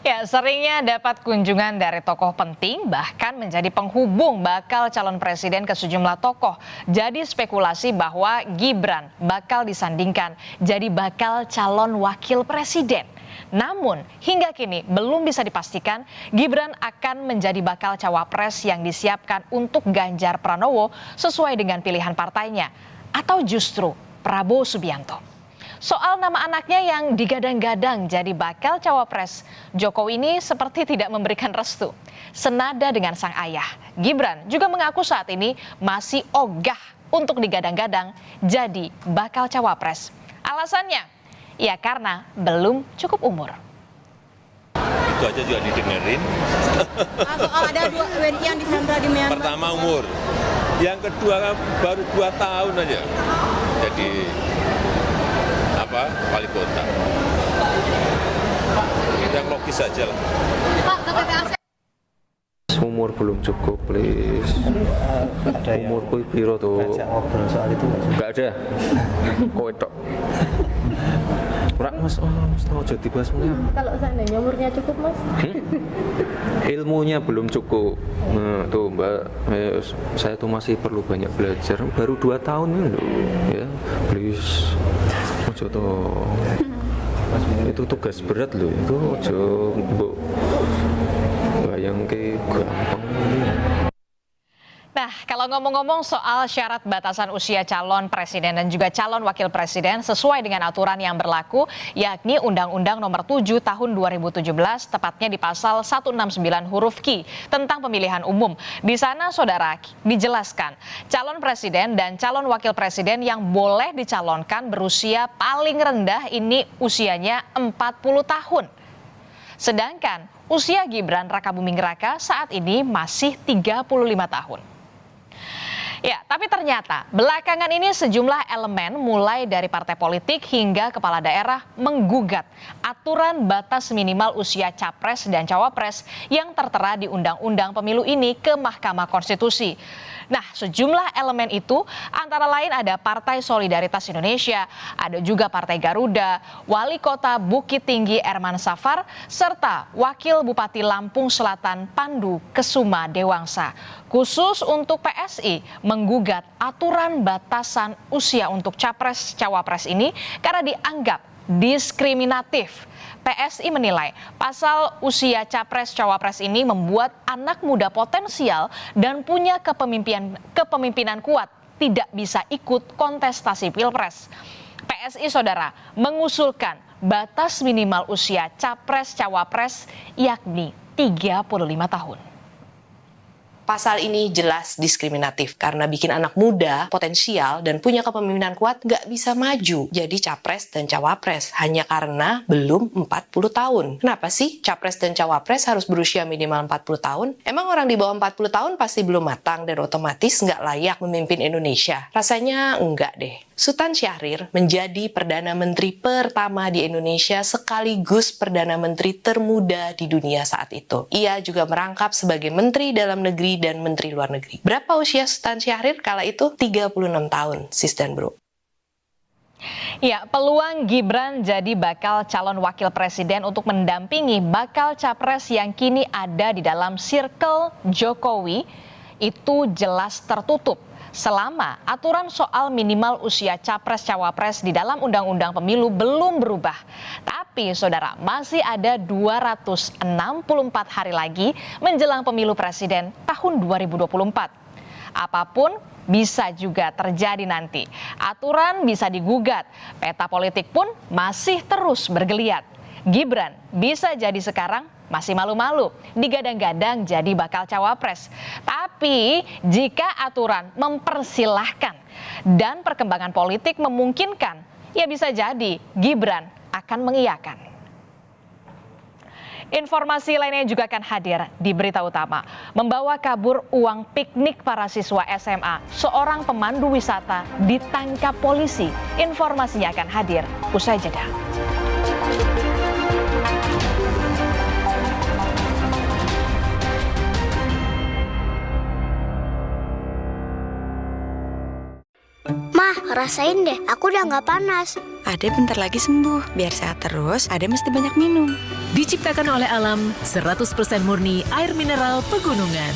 Ya, seringnya dapat kunjungan dari tokoh penting, bahkan menjadi penghubung bakal calon presiden ke sejumlah tokoh. Jadi spekulasi bahwa Gibran bakal disandingkan jadi bakal calon wakil presiden. Namun, hingga kini belum bisa dipastikan Gibran akan menjadi bakal cawapres yang disiapkan untuk Ganjar Pranowo sesuai dengan pilihan partainya, atau justru Prabowo Subianto. Soal nama anaknya yang digadang-gadang jadi bakal cawapres, Jokowi ini seperti tidak memberikan restu. Senada dengan sang ayah, Gibran juga mengaku saat ini masih ogah untuk digadang-gadang jadi bakal cawapres. Alasannya, ya karena belum cukup umur. Itu aja juga didengerin. Soal ada dua WNI yang disandra di Myanmar. Pertama umur, yang kedua kan baru 2 tahun aja. Jadi wali kota. Yang logis saja lah. Umur belum cukup, please. Umurku piro tuh? Ngobrol soal itu nggak ada. Kowe tok. Ora Mas, tahu jadi bahas meneh. Kalau seandainya umurnya cukup, Mas? Ilmunya belum cukup. Nah, tuh Mbak, saya tuh masih perlu banyak belajar. Baru 2 tahun loh, ya. Please. Ojo toh. Itu tugas berat loh. Itu ojo mbok bayangke gampang. Nah, kalau ngomong-ngomong soal syarat batasan usia calon presiden dan juga calon wakil presiden sesuai dengan aturan yang berlaku, yakni Undang-Undang Nomor 7 Tahun 2017, tepatnya di pasal 169 huruf Q tentang pemilihan umum. Di sana, saudara, dijelaskan calon presiden dan calon wakil presiden yang boleh dicalonkan berusia paling rendah ini usianya 40 tahun. Sedangkan usia Gibran Rakabuming Raka saat ini masih 35 tahun. Ya, tapi ternyata belakangan ini sejumlah elemen mulai dari partai politik hingga kepala daerah menggugat aturan batas minimal usia capres dan cawapres yang tertera di Undang-Undang Pemilu ini ke Mahkamah Konstitusi. Nah, sejumlah elemen itu antara lain ada Partai Solidaritas Indonesia, ada juga Partai Garuda, Wali Kota Bukit Tinggi Erman Safar, serta Wakil Bupati Lampung Selatan Pandu Kesuma Dewangsa. Khusus untuk PSI menggugat aturan batasan usia untuk capres-cawapres ini karena dianggap diskriminatif. PSI menilai pasal usia capres-cawapres ini membuat anak muda potensial dan punya kepemimpinan kuat tidak bisa ikut kontestasi Pilpres. PSI, saudara, mengusulkan batas minimal usia capres-cawapres yakni 35 tahun. Pasal ini jelas diskriminatif karena bikin anak muda, potensial, dan punya kepemimpinan kuat nggak bisa maju jadi capres dan cawapres hanya karena belum 40 tahun. Kenapa sih capres dan cawapres harus berusia minimal 40 tahun? Emang orang di bawah 40 tahun pasti belum matang dan otomatis nggak layak memimpin Indonesia? Rasanya enggak deh. Sultan Syahrir menjadi Perdana Menteri pertama di Indonesia sekaligus Perdana Menteri termuda di dunia saat itu. Ia juga merangkap sebagai Menteri Dalam Negeri dan Menteri Luar Negeri. Berapa usia Sultan Syahrir kala itu? 36 tahun, sis dan bro. Ya, peluang Gibran jadi bakal calon wakil presiden untuk mendampingi bakal capres yang kini ada di dalam circle Jokowi itu jelas tertutup selama aturan soal minimal usia capres-cawapres di dalam Undang-Undang Pemilu belum berubah. Tapi, saudara, masih ada 264 hari lagi menjelang pemilu presiden tahun 2024. Apapun bisa juga terjadi nanti. Aturan bisa digugat, peta politik pun masih terus bergeliat. Gibran bisa jadi sekarang masih malu-malu digadang-gadang jadi bakal cawapres. Tapi jika aturan mempersilahkan dan perkembangan politik memungkinkan, ya bisa jadi Gibran akan mengiyakan. Informasi lainnya juga akan hadir di berita utama. Membawa kabur uang piknik para siswa SMA, seorang pemandu wisata ditangkap polisi. Informasinya akan hadir usai jeda. Mah, rasain deh, aku udah nggak panas. Ade bentar lagi sembuh. Biar sehat terus, Ade mesti banyak minum. Diciptakan oleh alam, 100% murni air mineral pegunungan.